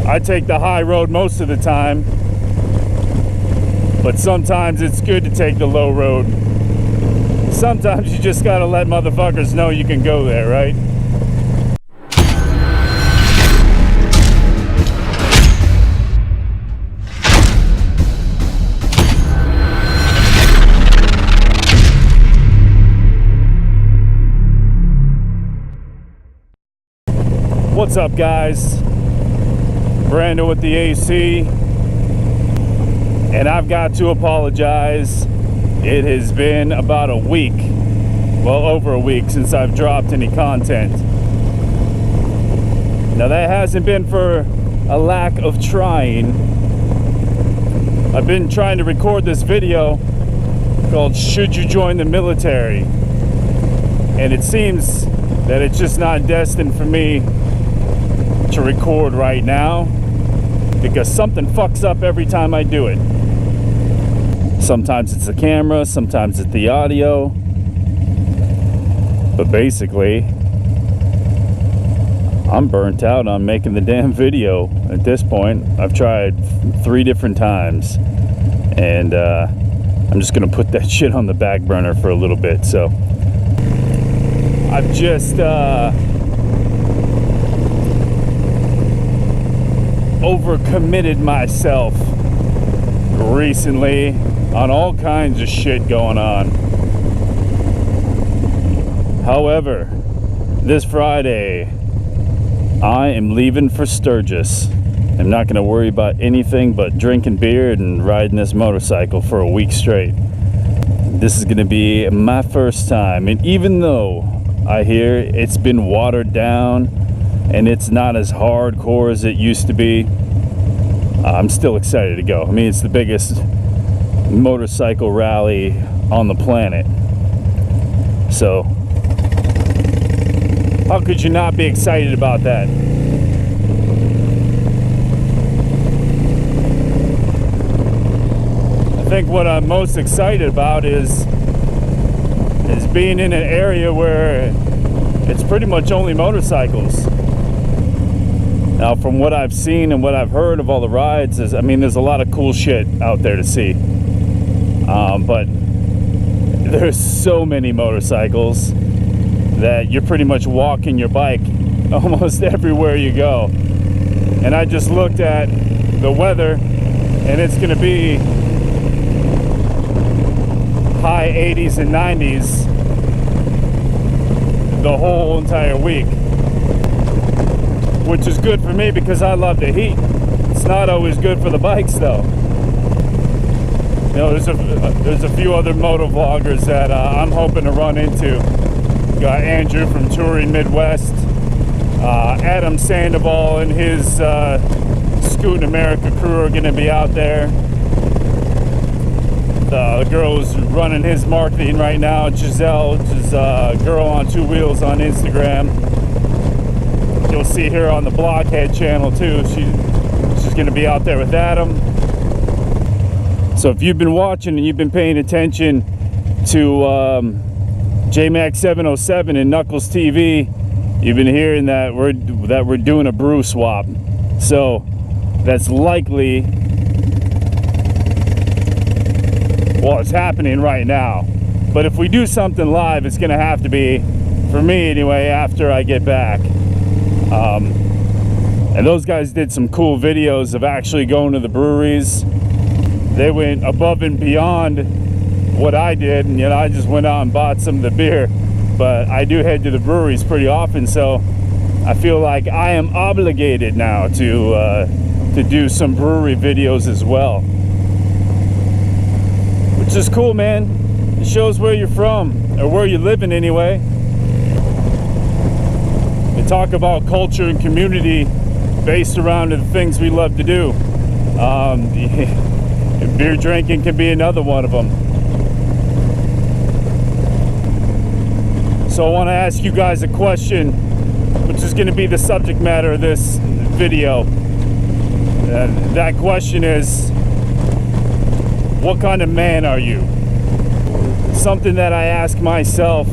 I take the high road most of the time, but sometimes it's good to take the low road. Sometimes you just gotta let motherfuckers know you can go there, right? What's up, guys? Brandon with the AC, and I've got to apologize. It has been about a week, well, over a week since I've dropped any content. Now, that hasn't been for a lack of trying. I've been trying to record this video called "Should You Join the Military?" and it seems that it's just not destined for me to record right now, because something fucks up every time I do it. Sometimes it's the camera, sometimes it's the audio, but basically I'm burnt out on making the damn video at this point. I've tried 3 different times, and I'm just gonna put that shit on the back burner for a little bit. So I've just overcommitted myself recently on all kinds of shit going on. However, this Friday I am leaving for Sturgis. I'm not going to worry about anything but drinking beer and riding this motorcycle for a week straight. This is going to be my first time, and even though I hear it's been watered down and it's not as hardcore as it used to be, I'm still excited to go. I mean, it's the biggest motorcycle rally on the planet. So, how could you not be excited about that? I think what I'm most excited about is being in an area where it's pretty much only motorcycles. Now, from what I've seen and what I've heard of all the rides, I mean, there's a lot of cool shit out there to see. But there's so many motorcycles that you're pretty much walking your bike almost everywhere you go. And I just looked at the weather, and it's going to be high 80s and 90s the whole entire week, which is good for me because I love the heat. It's not always good for the bikes, though. You know, there's a few other moto vloggers that I'm hoping to run into. Got Andrew from Touring Midwest, Adam Sandoval and his Scootin' America crew are going to be out there. The girl who's running his marketing right now, Giselle, which is Girl on 2 Wheels on Instagram. You'll see her on the Blockhead channel too. She's going to be out there with Adam. So if you've been watching and you've been paying attention to JMax 707 and Knuckles TV, you've been hearing that we're doing a brew swap. So that's likely, well, it's happening right now. But if we do something live, it's going to have to be, for me anyway, after I get back. And those guys did some cool videos of actually going to the breweries. They went above and beyond what I did, and I just went out and bought some of the beer. But I do head to the breweries pretty often, so I feel like I am obligated now to do some brewery videos as well, which is cool, man. It shows where you're from, or where you're living anyway. They talk about culture and community based around the things we love to do. Beer drinking can be another one of them. So I want to ask you guys a question, which is going to be the subject matter of this video. That question is, what kind of man are you? Something that I ask myself.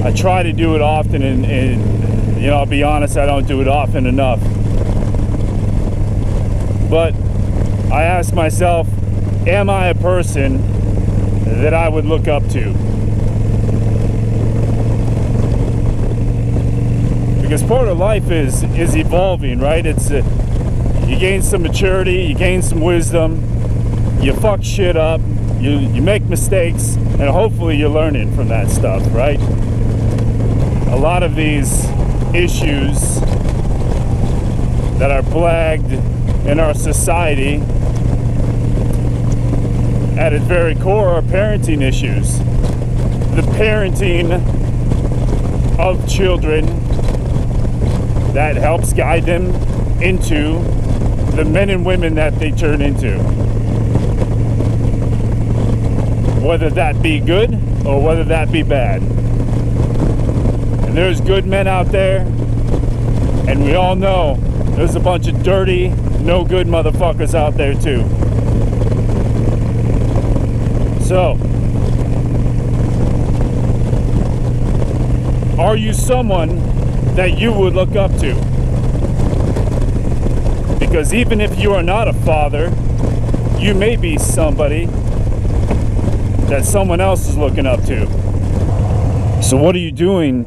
I try to do it often, and I'll be honest, I don't do it often enough. But I ask myself, am I a person that I would look up to? Because part of life is evolving, right? It's you gain some maturity, you gain some wisdom, you fuck shit up, you make mistakes, and hopefully you're learning from that stuff, right? A lot of these issues that are plagued in our society at its very core are parenting issues. The parenting of children that helps guide them into the men and women that they turn into. Whether that be good or whether that be bad. And there's good men out there, and we all know there's a bunch of dirty, no good motherfuckers out there too. So, are you someone that you would look up to? Because even if you are not a father, you may be somebody that someone else is looking up to. So what are you doing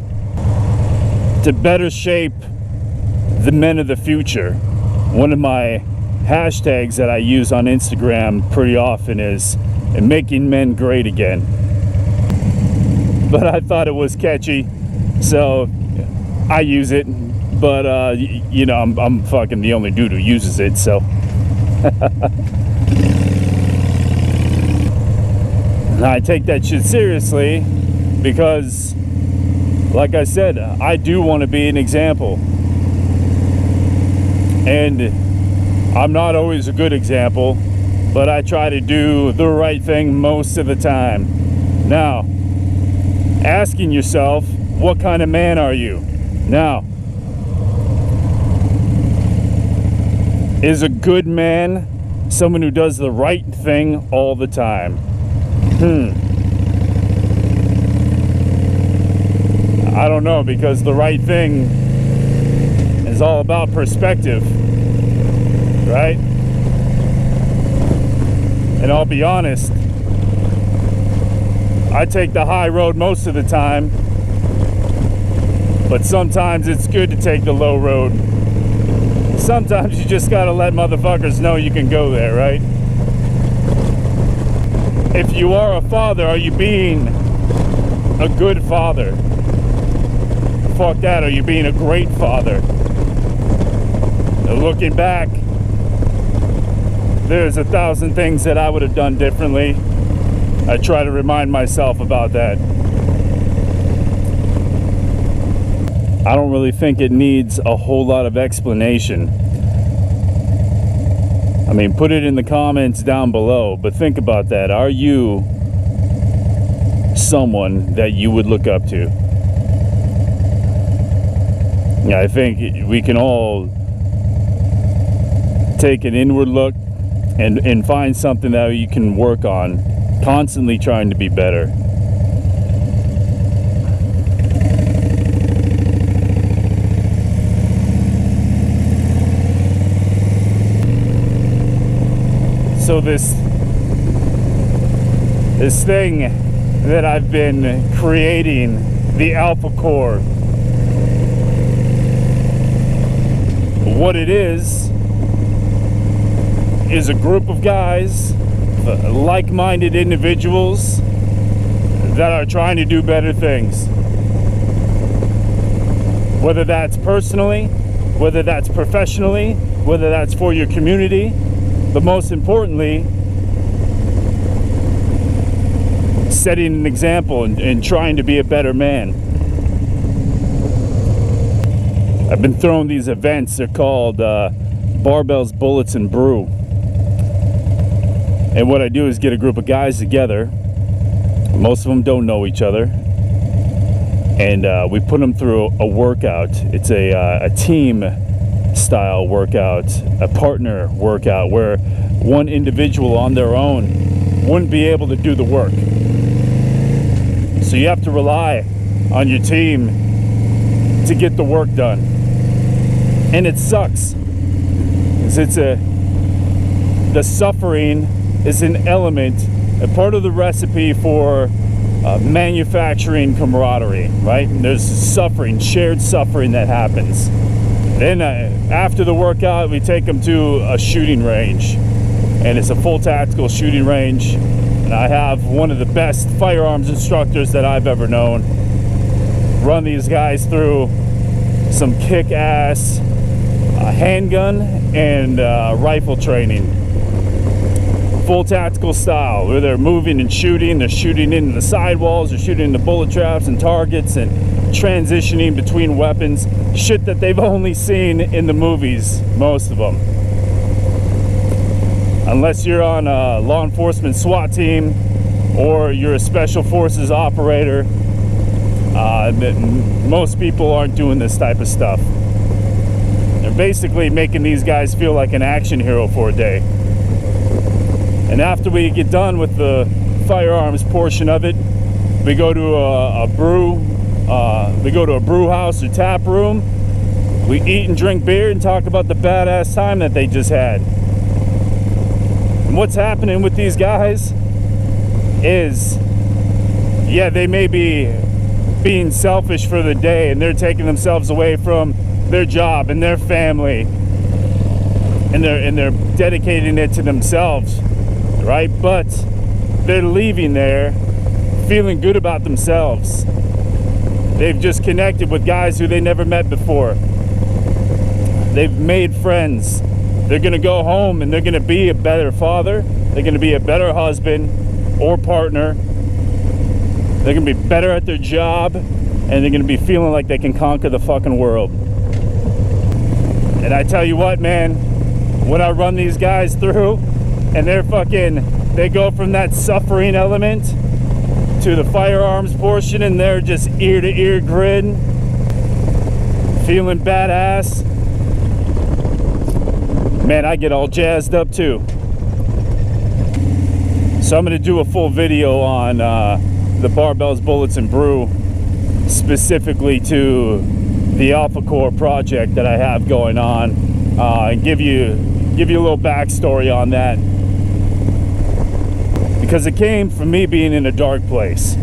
to better shape the men of the future? One of my hashtags that I use on Instagram pretty often is making men great again. But I thought it was catchy, so I use it. But you know, I'm fucking the only dude who uses it, so I take that shit seriously because, like I said, I do want to be an example. And I'm not always a good example, but I try to do the right thing most of the time. Now, asking yourself, what kind of man are you? Now, is a good man someone who does the right thing all the time? I don't know, because the right thing is all about perspective, right? And I'll be honest, I take the high road most of the time, but sometimes it's good to take the low road. Sometimes you just gotta let motherfuckers know you can go there, right? If you are a father, are you being a good father? Fuck that, are you being a great father? Looking back, there's 1,000 things that I would have done differently. I try to remind myself about that. I don't really think it needs a whole lot of explanation. I mean, put it in the comments down below, but think about that. Are you someone that you would look up to? Yeah, I think we can all take an inward look and find something that you can work on, constantly trying to be better. So this thing that I've been creating, the Alpha Core, what it is a group of guys, like-minded individuals that are trying to do better things. Whether that's personally, whether that's professionally, whether that's for your community, but most importantly, setting an example and trying to be a better man. I've been throwing these events, they're called Barbells, Bullets, and Brew. And what I do is get a group of guys together. Most of them don't know each other. And we put them through a workout. It's a team style workout, a partner workout, where one individual on their own wouldn't be able to do the work. So you have to rely on your team to get the work done. And it sucks, because it's the suffering is an element, a part of the recipe for manufacturing camaraderie, right? And there's suffering, shared suffering that happens. Then after the workout, we take them to a shooting range, and it's a full tactical shooting range. And I have one of the best firearms instructors that I've ever known run these guys through some kick-ass handgun and rifle training. Full tactical style, where they're moving and shooting. They're shooting into the sidewalls, they're shooting into bullet traps and targets, and transitioning between weapons. Shit that they've only seen in the movies, most of them. Unless you're on a law enforcement SWAT team or you're a special forces operator, most people aren't doing this type of stuff. They're basically making these guys feel like an action hero for a day. And after we get done with the firearms portion of it, we go to a brew house or tap room. We eat and drink beer and talk about the badass time that they just had. And what's happening with these guys is, yeah, they may be being selfish for the day, and they're taking themselves away from their job and their family, and they're dedicating it to themselves, right? But they're leaving there feeling good about themselves. They've just connected with guys who they never met before. They've made friends. They're gonna go home and they're gonna be a better father. They're gonna be a better husband or partner. They're gonna be better at their job, and they're gonna be feeling like they can conquer the fucking world. And I tell you what, man, when I run these guys through and they go from that suffering element to the firearms portion, and they're just ear to ear grin, feeling badass, man, I get all jazzed up too. So I'm gonna do a full video on the barbells, bullets, and brew, specifically to the Alpha Core project that I have going on, and give you a little backstory on that, because it came from me being in a dark place.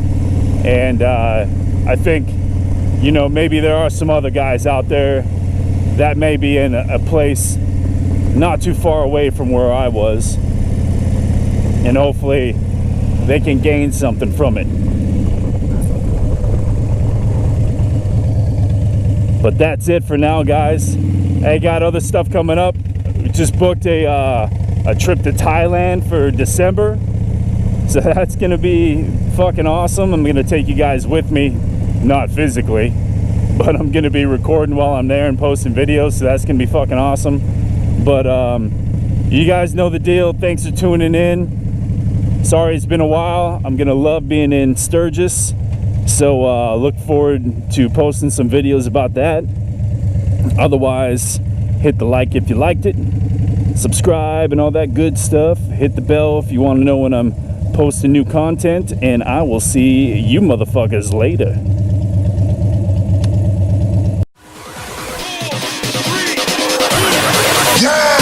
And I think, you know, maybe there are some other guys out there that may be in a place not too far away from where I was, and hopefully they can gain something from it. But that's it for now, guys. I got other stuff coming up. We just booked a trip to Thailand for December, so that's gonna be fucking awesome. I'm gonna take you guys with me, not physically, but I'm gonna be recording while I'm there and posting videos, so that's gonna be fucking awesome. But you guys know the deal. Thanks for tuning in. Sorry it's been a while. I'm gonna love being in Sturgis, so look forward to posting some videos about that. Otherwise, hit the like if you liked it, subscribe and all that good stuff. Hit the bell if you want to know when I'm posting new content, and I will see you motherfuckers later. Yeah!